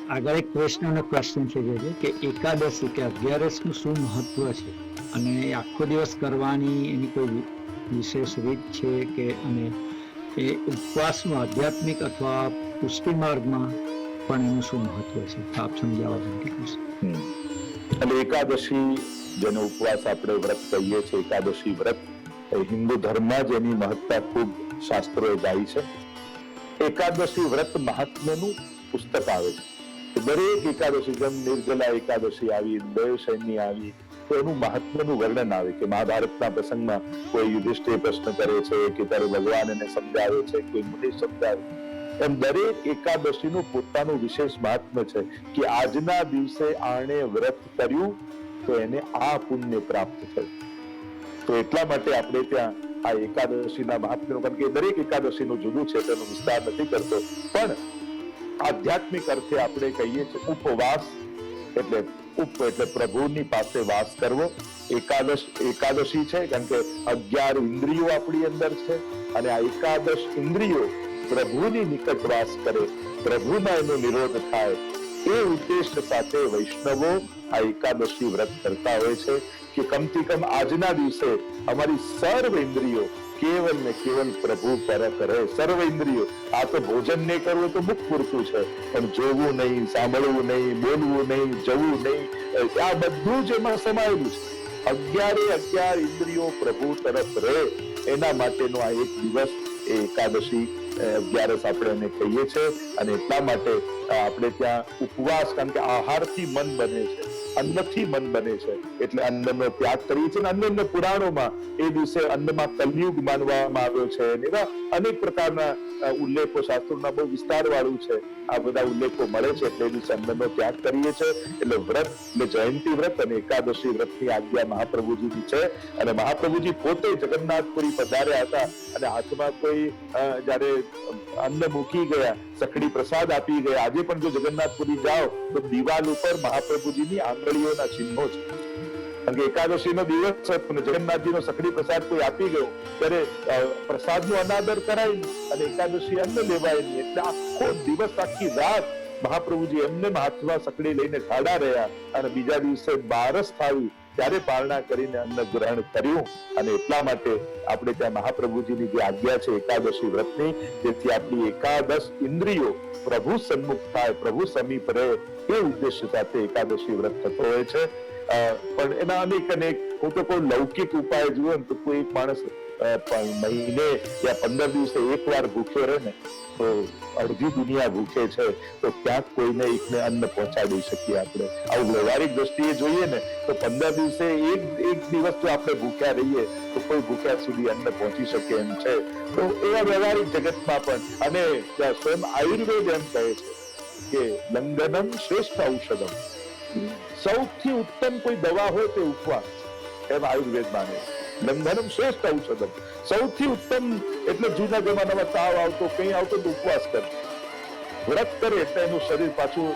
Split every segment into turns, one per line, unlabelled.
આગળ એક પ્રશ્ન છે કે એકાદશી કે 11 નું શું મહત્વ છે અને આખો દિવસ કરવાની એની કોઈ વિશેષ રીત છે કે અને એ ઉપવાસમાં આધ્યાત્મિક અથવા પુષ્ટિ માર્ગમાં પણ એનું શું મહત્વ છે આપ સમજાવવા વિનંતી કરશો.
એટલે એકાદશી જેનો ઉપવાસ આપણે વ્રત કહીએ છીએ, એકાદશી વ્રત હિન્દુ ધર્મમાં જ એની મહત્તા ખૂબ શાસ્ત્રોએ ગાઈ છે. એકાદશી વ્રત મહાત્મ્યનું પુસ્તક આવે છે. દરેક એકાદશી, જેમ નિર્જલા એકાદશી આવી, દેવશયની આવી, તો એનું મહાત્મ્યનું વર્ણન આવે કે મહાભારતના પ્રસંગમાં કોઈ યુધિષ્ઠિર પ્રશ્ન કરે છે કે ત્યારે ભગવાન એને સમજાવે છે, કોઈ મુનિ સમજાવે. એમ દરેક એકાદશીનું પોતાનું વિશેષ મહાત્મ્ય છે કે આજના દિવસે આણે વ્રત કર્યું તો એને આ પુણ્ય પ્રાપ્ત થયું. તો એટલા માટે આપણે ત્યાં આ એકાદશીના મહાત્મ્યનું, કારણ કે દરેક એકાદશીનું જુદું છે, તેનો વિસ્તાર નથી કરતો, પણ આધ્યાત્મિક અર્થે આપણે કહીએ છીએ ઉપવાસ એટલે એટલે પ્રભુની પાસે વાસ કરવો. એકાદશી છે કારણ કે 11 ઇન્દ્રિયો આપણી અંદર છે અને આ એકાદશ ઇન્દ્રિયો પ્રભુની નિકટ વાસ કરે, પ્રભુમાં એનો નિરોધ થાય, એ ઉદ્દેશ્ય સાથે વૈષ્ણવો આ એકાદશી વ્રત કરતા હોય છે કે કમથી કમ આજના દિવસે અમારી સર્વ ઇન્દ્રિયો કેવલ ને કેવલ પ્રભુ પરત રહે. સર્વ ઇન્દ્રિયો, આ તો ભોજન નહીં કરવું તો મુખ પૂરતું છે, પણ જોવું નહીં, સાંભળવું નહીં, બોલવું નહીં, જવું નહીં, આ બધું જ એમાં સમાયેલું છે. 11 ઇન્દ્રિયો પ્રભુ તરફ રહે એના માટેનો આ એક દિવસ એ એકાદશી 11 આપણે એને કહીએ છીએ. અને એટલા માટે આપણે ત્યાં ઉપવાસ, કારણ કે આહારથી મન બને છે, અન્નથી મન બને છે, એટલે અન્નનો ત્યાગ કરીએ છીએ. અન્નના પુરાણોમાં એ દિવસે અન્નમાં કલયુગ માનવામાં આવ્યો છે. એવા અનેક પ્રકારના ઉલ્લેખો શાસ્ત્રોના બહુ વિસ્તાર વાળું છે, આ બધા ઉલ્લેખો મળે છે. એટલે એ દિવસે અન્નનો ત્યાગ કરીએ છીએ. એટલે વ્રત એટલે જયંતી વ્રત અને એકાદશી વ્રતની આજ્ઞા મહાપ્રભુજીની છે. અને મહાપ્રભુજી પોતે જગન્નાથપુરી પધાર્યા હતા અને હાથમાં કોઈ જયારે અન્ન મૂકી ગયા, સખડી પ્રસાદ આપી ગયા. આજે પણ જો જગન્નાથપુરી જાઓ તો દિવાલ ઉપર મહાપ્રભુજીની આંગળીઓના ચિહ્નો છે. કારણ કે એકાદશીનો દિવસ હતો, જગન્નાથજીનો સખડી પ્રસાદ કોઈ આપી ગયો ત્યારે પ્રસાદનો અનાદર કરાય અને એકાદશી અન્ન લેવાય નહીં. એટલે આખો દિવસ, આખી રાત મહાપ્રભુજી એમને હાથમાં સખડી લઈને ઠાડા રહ્યા અને બીજા દિવસે બારસ થાવી ત્યારે પારણા કરીને અન્ન ગ્રહણ કર્યું. અને એટલા માટે આપણે ત્યાં મહાપ્રભુજીની જે આજ્ઞા છે એકાદશી વ્રતની, જેથી આપણી એકાદશ ઇન્દ્રિયો પ્રભુ સન્મુખ થાય, પ્રભુ સમીપ રહે, એ ઉદ્દેશ્ય સાથે એકાદશી વ્રત થતો હોય છે. પણ એના અનેક હું તો કોઈ લૌકિક ઉપાય જુઓ ને તો કોઈ એક માણસ મહિને યા 15 દિવસે એકવાર ભૂખ્યો રહે ને તો અડધી દુનિયા ભૂખે છે. તો ક્યાંક કોઈને એકને અન્ન પહોંચાડી શકીએ આપણે. આવું વ્યવહારિક દ્રષ્ટિએ જોઈએ ને તો 15 દિવસે એક દિવસ જો આપણે ભૂખ્યા રહીએ તો કોઈ ભૂખ્યા સુધી અન્ન પહોંચી શકે એમ છે. તો એવા વ્યવહારિક જગતમાં પણ, અને સ્વયં આયુર્વેદ એમ કહે છે કે લંઘનમ શ્રેષ્ઠ ઔષધમ, સૌથી ઉત્તમ કોઈ દવા હોય તે ઉપવાસ, એમ આયુર્વેદ માને. લંઘનમ શ્રેષ્ઠ ઔષધમ, સૌથી ઉત્તમ એટલે જૂના જમાનામાં તાવ આવતો, કઈ આવતો તો ઉપવાસ કરે, વ્રત કરે એટલે એનું શરીર પાછું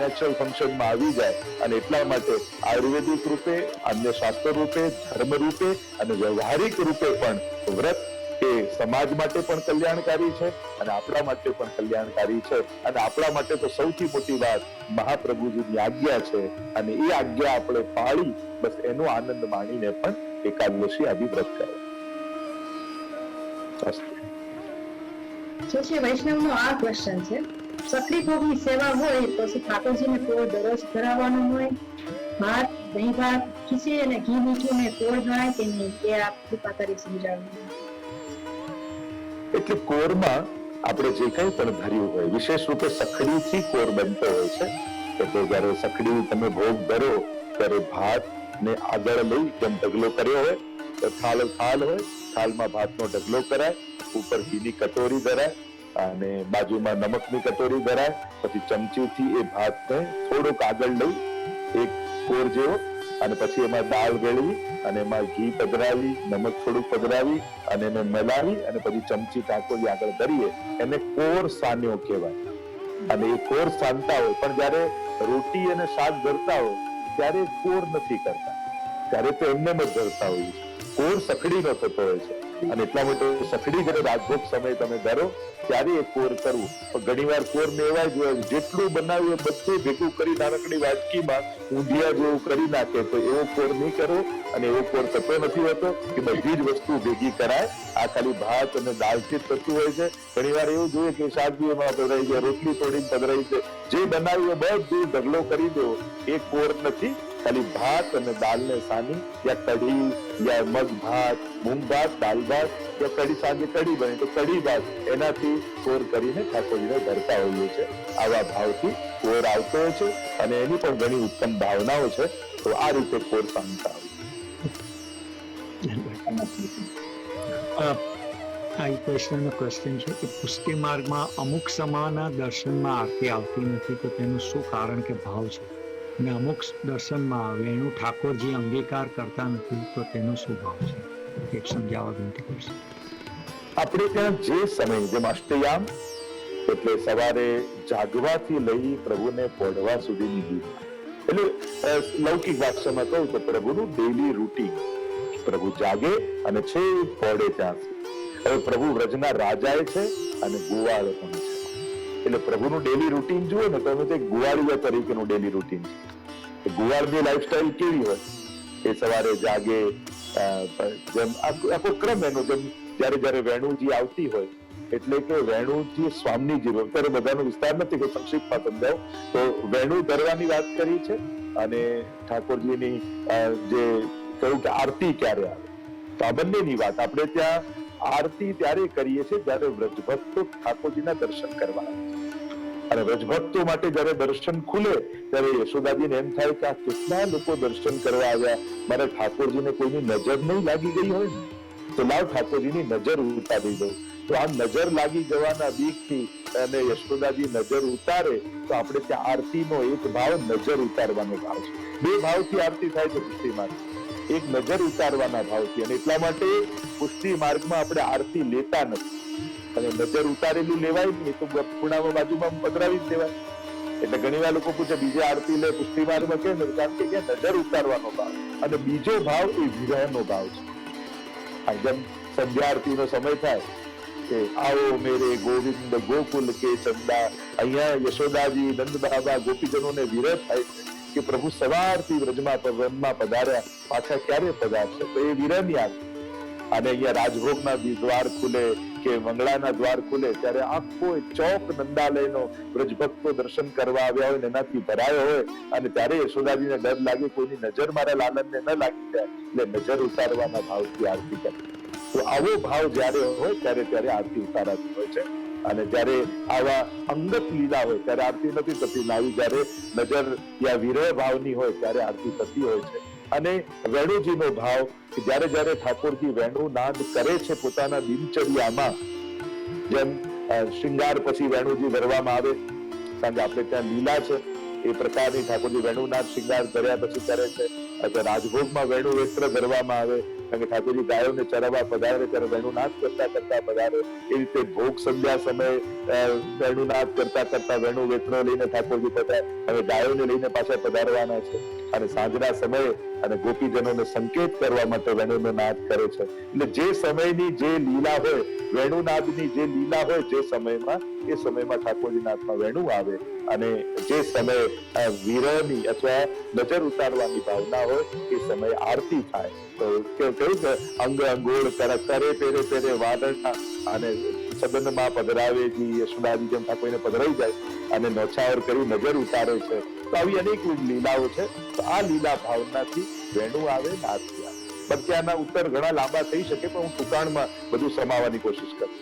નેચરલ ફંક્શનમાં આવી જાય. અને એટલા માટે આયુર્વેદિક રૂપે, અન્ય શાસ્ત્ર રૂપે, ધર્મ રૂપે અને વ્યવહારિક રૂપે પણ વ્રત એ સમાજ માટે પણ કલ્યાણકારી છે અને આપણા માટે પણ કલ્યાણકારી છે. અને આપણા માટે તો સૌથી મોટી વાત મહાપ્રભુજીની આજ્ઞા છે અને એ આજ્ઞા આપણે પાળી બસ એનો આનંદ માણીને પણ એકાદશી આદિ વ્રત કરે.
વૈષ્ણવનો આ ક્વેશ્ચન છે, સક્રી ભોગની સેવા હોય પછી ઠાકોરજીને કોઈ દરરોજ ધરાવવાનું હોય, ભાત, દહીં ભાત, ખીચડી અને ઘી મીઠું ને કોળ ગણાય કે નહીં, એ આપ કૃપા કરી સમજાવો.
એટલે કોરમાં આપણે જે કંઈ પણ ધર્યું હોય, વિશેષ રૂપે સખડીથી કોર બનતો હોય છે. એટલે જયારે સખડી તમે ભોગ ધરો ત્યારે ભાત ને આગળ લઈ, જેમ ઢગલો કર્યો હોય તો થાળ હોય, થાળમાં ભાતનો ઢગલો કરાય, ઉપર ઘીની કટોરી ધરાય અને બાજુમાં નમકની કટોરી ધરાય. પછી ચમચીથી એ ભાતને થોડુંક આગળ લઈ એક કોર જેવો, અને પછી એમાં દાળ ગળવી અને એમાં ઘી પધરાવી, નમક થોડુંક પધરાવી અને એને મલાવી અને પછી ચમચી ટાંકોરી આગળ ધરીએ, એને કોર સાન્યો કહેવાય. અને એ કોર સાનતા હોય, પણ જયારે રોટી અને શાક ધરતા હોય ત્યારે કોર નથી કરતા, ત્યારે તો એમને જ ધરતા હોય છે. કોર સખડીનો થતો હોય છે. અને એટલા માટે સખડી જ્યારે રાજભોગ સમયે તમે ધરો ત્યારે એ કોર કરવું. પણ ઘણી વાર કોર ને એવા જ હોય, જેટલું બનાવ્યું બધું ભેગું કરી નાનકડી વાટકીમાં ઊંધિયા જેવું કરી નાખે, તો એવો કોર નહીં કરવો. અને એવો કોર થતો નથી હોતો કે બધી જ વસ્તુ ભેગી કરાય. આ ખાલી ભાત અને દાળથી જ થતું હોય છે. ઘણી વાર એવું જોઈએ કે શાક બી એમાં પધરાઈ જાય, રોટલી થોડીને પધરાઈ છે, જે બનાવ્યું બધું ઢગલો કરી દેવો, એ કોર નથી. ખાલી ભાત અને દાળને સાની, યા કઢી, યા મગ ભાત, મૂંગ ભાત, દાળ ભાત, યા કઢી, સાંજે કઢી બને તો કઢી ભાત, એનાથી કોર કરીને ઠાકોરજીને ધરતા હોઈએ છે. આવા ભાવથી કોર આવતો હોય છે અને એની પણ ઘણી ઉત્તમ ભાવનાઓ છે. તો આ રીતે કોર સાંતા
આ ક્વેશ્ચન છે કે પુષ્ટિ માર્ગમાં અમુક સમાના દર્શનમાં આરતી આવતી નથી, તો તેનું શું કારણ કે ભાવ છે? અને અમુક દર્શનમાં વેણુ ઠાકોરજી અંગીકાર કરતા નથી, તો તેનો શું ભાવ છે? એક સમજાવવા વિનંતી કરશે.
આપણે ત્યાં જે સમય, જેમ અષ્ટયામ એટલે સવારે જાગવાથી લઈ પ્રભુને પોઢવા સુધીની દીવા, એટલે લૌકિક ભાષામાં કહું તો પ્રભુનું ડેલી રૂટીન. પ્રભુ જાગે અને છે પોઢે ત્યાં. હવે પ્રભુ વ્રજના રાજાએ છે અને ગોવાળ પણ છે. એટલે પ્રભુનું ડેલી રૂટીન જુઓ ને તમે, તો ગોવાળિયા તરીકેનું ડેલી રૂટીન છે. ગોવાળની લાઈફસ્ટાઈલ કેવી હોય? એ સવારે જાગે, જેમ આખો ક્રમ એનો, જેમ જયારે વેણુજી આવતી હોય એટલે કે વેણુજી સ્વામીજી, અત્યારે બધાનો વિસ્તાર નથી કે સંક્ષિપ્તમાં સમજાવું તો વેણુ ધરવાની વાત કરી છે. અને ઠાકોરજીની જે કહ્યું કે આરતી ક્યારે આવે, તો આ બંનેની વાત. આપણે ત્યાં આરતી ત્યારે કરીએ છીએ જયારે વ્રજભક્તો ઠાકોરજીના દર્શન કરવા આવે. અને વ્રજભક્તો માટે જયારે દર્શન ખુલે ત્યારે યશોદાજીને એમ થાય કે આ કેટલા લોકો દર્શન કરવા આવ્યા, મારા ઠાકોરજીને કોઈની નજર નહીં લાગી ગઈ હોય ને, તો લાવ ઠાકોરજીની નજર ઉતારી દઉં. તો આ નજર લાગી જવાના બીકથી અને યશોદાજી નજર ઉતારે તો આપણે ત્યાં આરતીનો એક ભાવ નજર ઉતારવાનો ભાવ છે. બે ભાવથી આરતી થાય છે પુષ્ટિ માર્ગ, એક નજર ઉતારવાના ભાવથી. અને એટલા માટે પુષ્ટિ માર્ગમાં આપણે આરતી લેતા નથી. અને નજર ઉતારેલું લેવાય નહીં, તો ખૂણામાં બાજુમાં પધરાવી જ દેવાય. એટલે ઘણી વાર લોકો પૂછે બીજે આરતી લે પુષ્ટિ માર્ગમાં કેમ? કારણ કે ત્યાં નજર ઉતારવાનો ભાવ. અને બીજો ભાવ એ વિરહનો ભાવ છે. જેમ સંધ્યા આરતીનો સમય થાય કે આવો મેરે ગોવિંદ ગોકુલ કે ચંદા, અહીંયા યશોદાજી, નંદ બાબા, ગોપીજનોને વિરહ થાય છે કે પ્રભુ સવારથી વ્રજમાં પધાર્યા, પાછા ક્યારે પધારશે? તો એ વિરહની આરતી. અને અહીંયા રાજભોગના દ્વાર ખુલે કે મંગળાના દ્વાર ખુલે ત્યારે આખો ચોક નંદાલયનો વ્રજભક્તો દર્શન કરવા આવ્યા હોય ને એનાથી ભરાયો હોય. અને ત્યારે યશોદાજીને ડર લાગે કોઈની નજર મારા લાલનને ન લાગી જાય, એટલે નજર ઉતારવાના ભાવથી આરતી કરે. તો આવો ભાવ જયારે હોય ત્યારે આરતી ઉતારાતી હોય છે. અને જયારે આવા અંગત લીલા હોય ત્યારે આરતી નથી થતી. આવી જયારે નજર યા વિરહ ભાવની હોય ત્યારે આરતી થતી હોય છે. અને વેણુજીનો ભાવ કે જયારે ઠાકોરજી વેણુ નાદ કરે છે પોતાના દિનચર્યામાં, જેમ શૃંગાર પછી વેણુજી ધરવામાં આવે, કારણ કે આપણે ત્યાં લીલા છે એ પ્રકારની ઠાકોરજી વેણુનાદ શૃંગાર ધર્યા પછી કરે છે. અથવા રાજભોગમાં વેણુ વેત્ર ધરવામાં આવે, કારણ કે ઠાકોરજી ગાયોને ચરાવવા પધારે ત્યારે વેણુનાદ કરતા પધારે. એ રીતે ભોગ સંધ્યા સમયે વેણુનાદ કરતા વેણુ વેત્ર લઈને ઠાકોરજી પધારે. હવે ગાયોને લઈને પાછા પધારવાના છે. અને સાંજના સમયે અને ગોપીજનોને સંકેત કરવા માટે વેણુનો નાદ કરે છે. એટલે જે સમયની જે લીલા હોય, વેણુનાદની જે લીલા હોય જે સમયમાં, એ સમયમાં ઠાકોરજીના હાથમાં વેણુ આવે. અને જે સમયે વિરહની અથવા નજર ઉતારવાની ભાવના હોય એ સમયે આરતી થાય. તો કહ્યું કે અંગ અંગોળ કરે પેરે વાદળના, અને સદનમાં પધરાવેજી યશોદાજી જેમ ઠાકોરને પધરાઈ જાય અને નોછાવર કરી નજર ઉતારે છે. તો આવી અનેક લીલાઓ છે. તો આ લીલા ભાવનાથી વેણુ આવે ને આરતી આવે. પણ ત્યાંના ઉત્તર ઘણા લાંબા થઈ શકે, પણ હું ટૂંકાણમાં બધું સમાવવાની કોશિશ કરું.